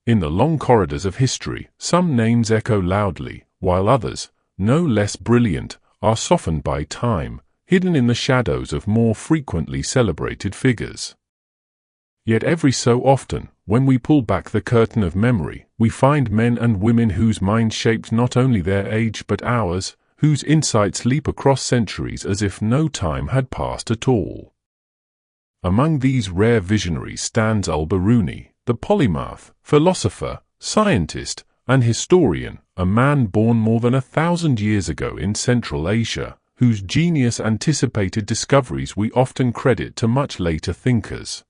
In the long corridors of history, some names echo loudly, while others, no less brilliant, are softened by time, hidden in the shadows of more frequently celebrated figures. Yet every so often, when we pull back the curtain of memory, we find men and women whose minds shaped not only their age but ours, whose insights leap across centuries as if no time had passed at all. Among these rare visionaries stands Al-Biruni, the polymath, philosopher, scientist, and historian, a man born more than 1,000 years ago in Central Asia, whose genius anticipated discoveries we often credit to much later thinkers.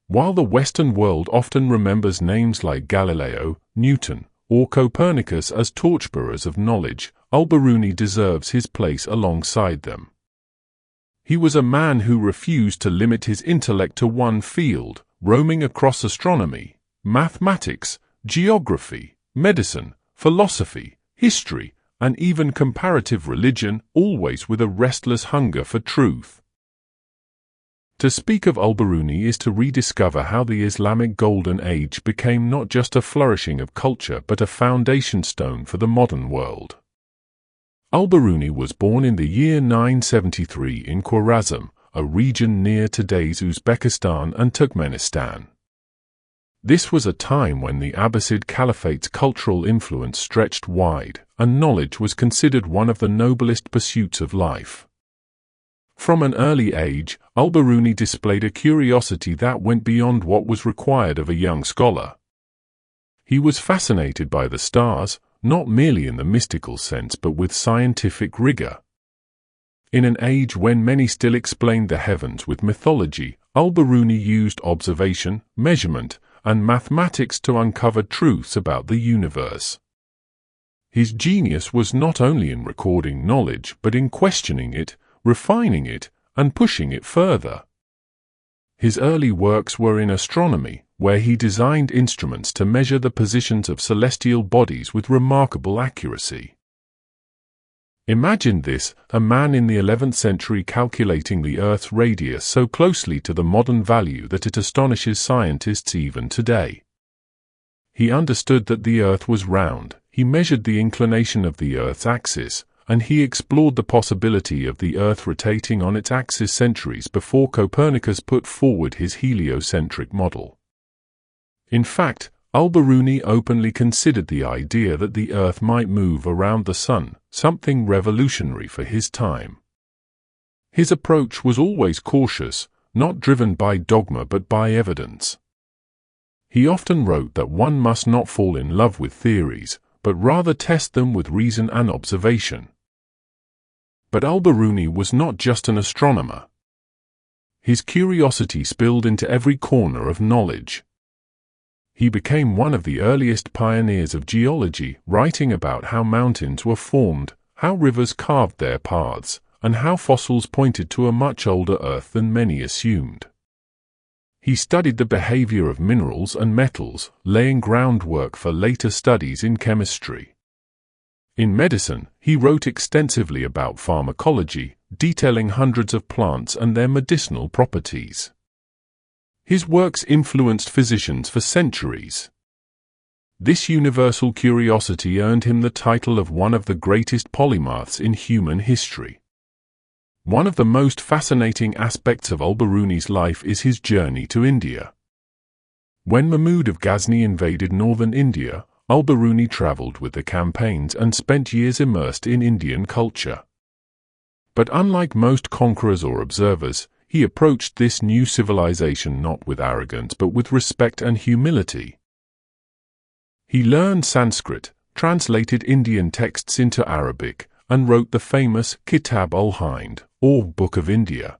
While the Western world often remembers names like Galileo, Newton, or Copernicus as torchbearers of knowledge, Al-Biruni deserves his place alongside them. He was a man who refused to limit his intellect to one field, roaming across astronomy, mathematics, geography, medicine, philosophy, history, and even comparative religion, always with a restless hunger for truth. To speak of Al-Biruni is to rediscover how the Islamic Golden Age became not just a flourishing of culture but a foundation stone for the modern world. Al-Biruni was born in the year 973 in Khwarazm, a region near today's Uzbekistan and Turkmenistan. This was a time when the Abbasid Caliphate's cultural influence stretched wide, and knowledge was considered one of the noblest pursuits of life. From an early age, Al-Biruni displayed a curiosity that went beyond what was required of a young scholar. He was fascinated by the stars, not merely in the mystical sense but with scientific rigor. In an age when many still explained the heavens with mythology, Al-Biruni used observation, measurement, and mathematics to uncover truths about the universe. His genius was not only in recording knowledge but in questioning it, refining it, and pushing it further. His early works were in astronomy, where he designed instruments to measure the positions of celestial bodies with remarkable accuracy. Imagine this, a man in the 11th century calculating the Earth's radius so closely to the modern value that it astonishes scientists even today. He understood that the Earth was round, he measured the inclination of the Earth's axis, and he explored the possibility of the Earth rotating on its axis centuries before Copernicus put forward his heliocentric model. In fact, Al-Biruni openly considered the idea that the Earth might move around the Sun, something revolutionary for his time. His approach was always cautious, not driven by dogma but by evidence. He often wrote that one must not fall in love with theories, but rather test them with reason and observation. But Al-Biruni was not just an astronomer. His curiosity spilled into every corner of knowledge. He became one of the earliest pioneers of geology, writing about how mountains were formed, how rivers carved their paths, and how fossils pointed to a much older Earth than many assumed. He studied the behavior of minerals and metals, laying groundwork for later studies in chemistry. In medicine, he wrote extensively about pharmacology, detailing hundreds of plants and their medicinal properties. His works influenced physicians for centuries. This universal curiosity earned him the title of one of the greatest polymaths in human history. One of the most fascinating aspects of Al-Biruni's life is his journey to India. When Mahmud of Ghazni invaded northern India, Al-Biruni traveled with the campaigns and spent years immersed in Indian culture. But unlike most conquerors or observers, he approached this new civilization not with arrogance but with respect and humility. He learned Sanskrit, translated Indian texts into Arabic, and wrote the famous Kitab al-Hind, or Book of India.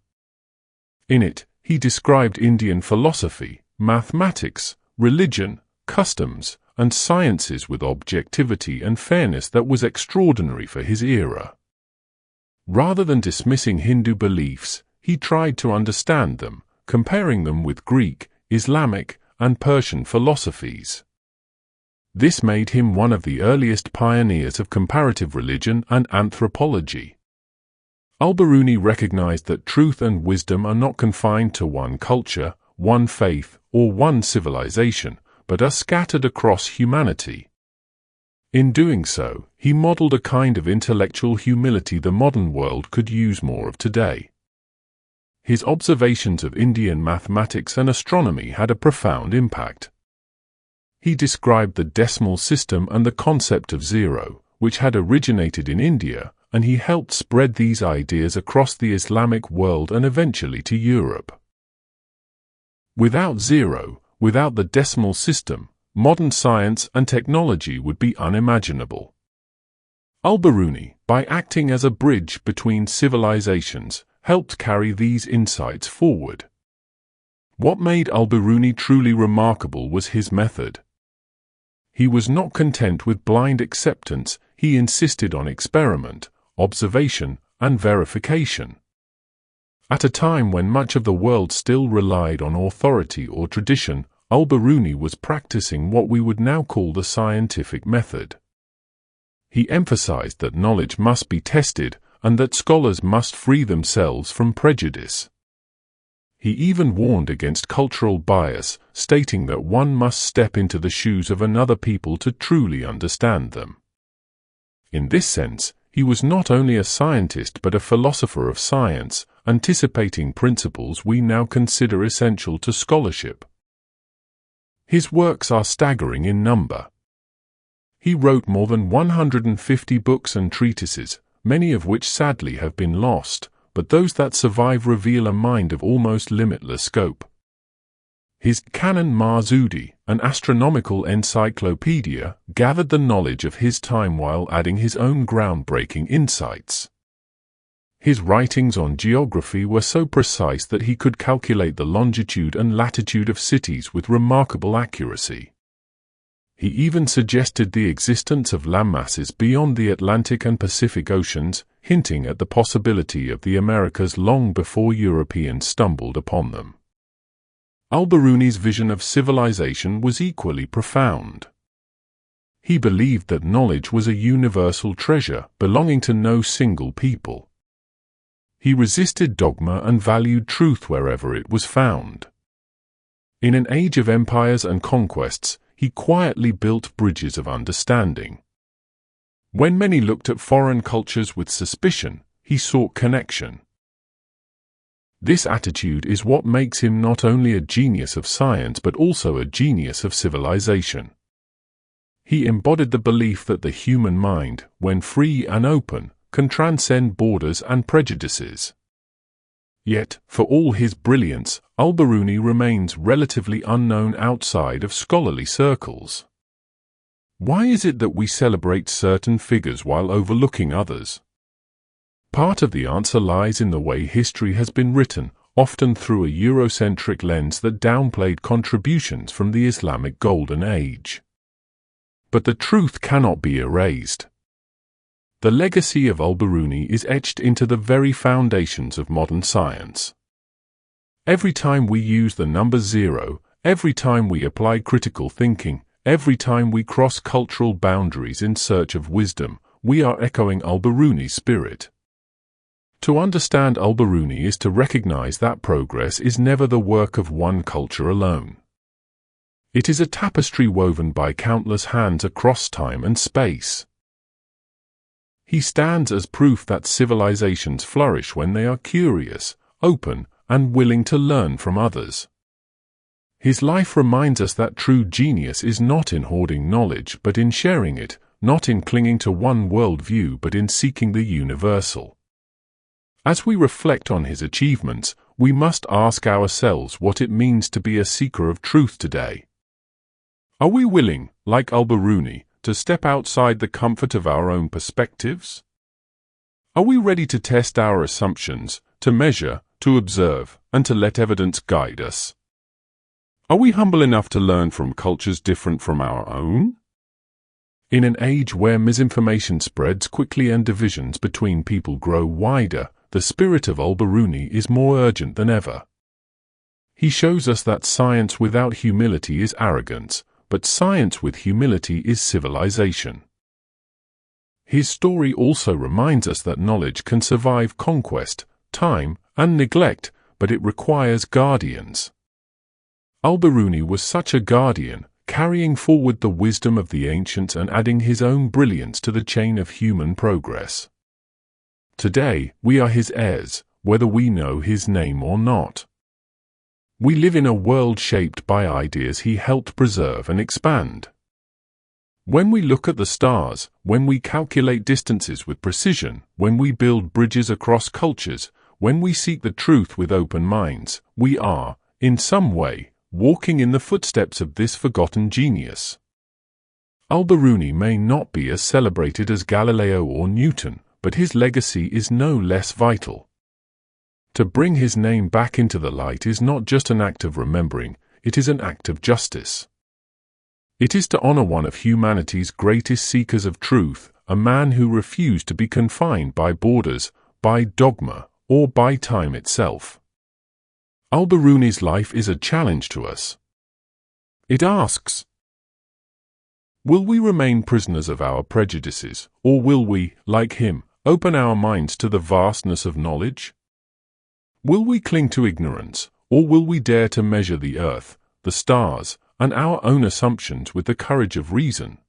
In it, he described Indian philosophy, mathematics, religion, customs, and sciences with objectivity and fairness that was extraordinary for his era. Rather than dismissing Hindu beliefs, he tried to understand them, comparing them with Greek, Islamic, and Persian philosophies. This made him one of the earliest pioneers of comparative religion and anthropology. Al-Biruni recognized that truth and wisdom are not confined to one culture, one faith, or one civilization, but are scattered across humanity. In doing so, he modeled a kind of intellectual humility the modern world could use more of today. His observations of Indian mathematics and astronomy had a profound impact. He described the decimal system and the concept of zero, which had originated in India, and he helped spread these ideas across the Islamic world and eventually to Europe. Without zero, without the decimal system, modern science and technology would be unimaginable. Al-Biruni, by acting as a bridge between civilizations, helped carry these insights forward. What made Al-Biruni truly remarkable was his method. He was not content with blind acceptance, he insisted on experiment, observation, and verification. At a time when much of the world still relied on authority or tradition, Al-Biruni was practicing what we would now call the scientific method. He emphasized that knowledge must be tested and that scholars must free themselves from prejudice. He even warned against cultural bias, stating that one must step into the shoes of another people to truly understand them. In this sense, he was not only a scientist but a philosopher of science, anticipating principles we now consider essential to scholarship. His works are staggering in number. He wrote more than 150 books and treatises, many of which sadly have been lost, but those that survive reveal a mind of almost limitless scope. His Canon Marzudi, an astronomical encyclopedia, gathered the knowledge of his time while adding his own groundbreaking insights. His writings on geography were so precise that he could calculate the longitude and latitude of cities with remarkable accuracy. He even suggested the existence of landmasses beyond the Atlantic and Pacific Oceans, hinting at the possibility of the Americas long before Europeans stumbled upon them. Al-Biruni's vision of civilization was equally profound. He believed that knowledge was a universal treasure belonging to no single people. He resisted dogma and valued truth wherever it was found. In an age of empires and conquests, he quietly built bridges of understanding. When many looked at foreign cultures with suspicion, he sought connection. This attitude is what makes him not only a genius of science but also a genius of civilization. He embodied the belief that the human mind, when free and open, can transcend borders and prejudices. Yet, for all his brilliance, Al-Biruni remains relatively unknown outside of scholarly circles. Why is it that we celebrate certain figures while overlooking others? Part of the answer lies in the way history has been written, often through a Eurocentric lens that downplayed contributions from the Islamic Golden Age. But the truth cannot be erased. The legacy of Al-Biruni is etched into the very foundations of modern science. Every time we use the number zero, every time we apply critical thinking, every time we cross cultural boundaries in search of wisdom, we are echoing Al-Biruni's spirit. To understand Al-Biruni is to recognize that progress is never the work of one culture alone. It is a tapestry woven by countless hands across time and space. He stands as proof that civilizations flourish when they are curious, open, and willing to learn from others. His life reminds us that true genius is not in hoarding knowledge but in sharing it, not in clinging to one worldview but in seeking the universal. As we reflect on his achievements, we must ask ourselves what it means to be a seeker of truth today. Are we willing, like Al-Biruni, to step outside the comfort of our own perspectives? Are we ready to test our assumptions, to measure, to observe, and to let evidence guide us? Are we humble enough to learn from cultures different from our own? In an age where misinformation spreads quickly and divisions between people grow wider, the spirit of Al-Biruni is more urgent than ever. He shows us that science without humility is arrogance, but science with humility is civilization. His story also reminds us that knowledge can survive conquest, time, and neglect, but it requires guardians. Al-Biruni was such a guardian, carrying forward the wisdom of the ancients and adding his own brilliance to the chain of human progress. Today, we are his heirs, whether we know his name or not. We live in a world shaped by ideas he helped preserve and expand. When we look at the stars, when we calculate distances with precision, when we build bridges across cultures, when we seek the truth with open minds, we are, in some way, walking in the footsteps of this forgotten genius. Al-Biruni may not be as celebrated as Galileo or Newton, but his legacy is no less vital. To bring his name back into the light is not just an act of remembering, it is an act of justice. It is to honor one of humanity's greatest seekers of truth, a man who refused to be confined by borders, by dogma, or by time itself. Al-Biruni's life is a challenge to us. It asks, will we remain prisoners of our prejudices, or will we, like him, open our minds to the vastness of knowledge? Will we cling to ignorance, or will we dare to measure the earth, the stars, and our own assumptions with the courage of reason?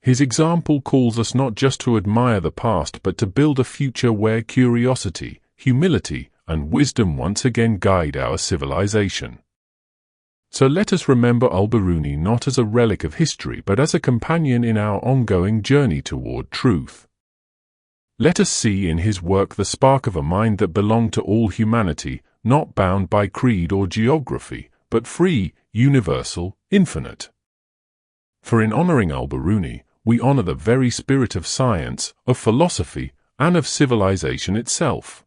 His example calls us not just to admire the past but to build a future where curiosity, humility, and wisdom once again guide our civilization. So let us remember Al-Biruni not as a relic of history but as a companion in our ongoing journey toward truth. Let us see in his work the spark of a mind that belonged to all humanity, not bound by creed or geography, but free, universal, infinite. For in honoring Al-Biruni, we honor the very spirit of science, of philosophy, and of civilization itself.